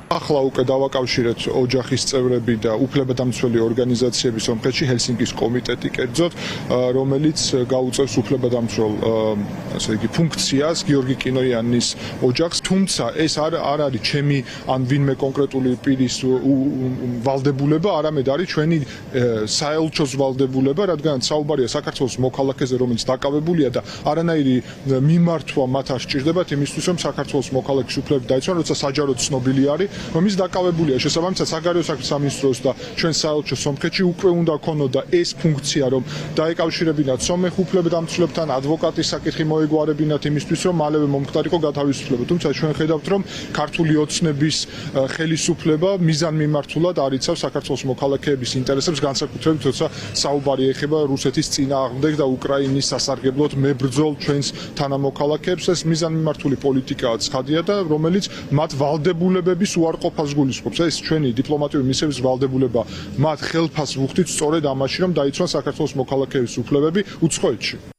ახლა უკვე დავაკავშირეთ ოჯახის წევრები და უფლებადამცველი ორგანიზაციები სომხეთში ჰელსინკის კომიტეტი კერძოდ, რომელიც გაუწევს უფლებადამცველ ასე იგი ფუნქციას გიორგი კინოიანის ოჯახს, თუმცა ეს არ არის ჩემი ან ვინმე კონკრეტული პირის ვალდებულება, არამედ არის ჩვენი საელჩოს ვალდებულება, რადგან საუბარია საქართველოს მოქალაქეზე, რომელიც დაკავებულია და არანაირი მიმართვა მათ არ სჭირდებათ იმისთვის, რომ საქართველოს მოქალაქის უფლებები დაიცვან, როცა საჯაროდ ცნობილი არის, რომ ის დაკავებულია შესაბამისად საგარეო საქმეთა სამინისტროს და ჩვენ საელჩოს სომხეთში უკვე უნდა ქონოდა ეს ფუნქცია, რომ დაეკავშირებინათ სომეხ უფლებადამცველებთან, ადვოკატის საკითხი მოეგვარებინათ იმისთვის, რომ მალევე მომხდარიყო გათავისუფლება. თუმცა ჩვენ ხედავთ, რომ ქართული ოცნების ხელისუფლება მიზანმიმართულად არ იცავს საქართველოს მოქალაქეების ინტერესებს, განსაკუთრებით როცა საუბარი ეხება რუსეთის წინააღმდეგ და უკრაინის სასარგებლოდ მებრძოლ ჩვენს თანამოქალაქეებს. ეს მიზანმიმართული პოლიტიკაა ცხადია და რომელიც მათ ვალდებულებების უარყოფას გულისხმობს. ეს ჩვენი დიპლომატიური მისიების ვალდებულება მათ ხელფას ვუხდით სწორედ ამაში, რომ დაიცვან საქართველოს მოქალაქეების უფლებები უცხოეთში.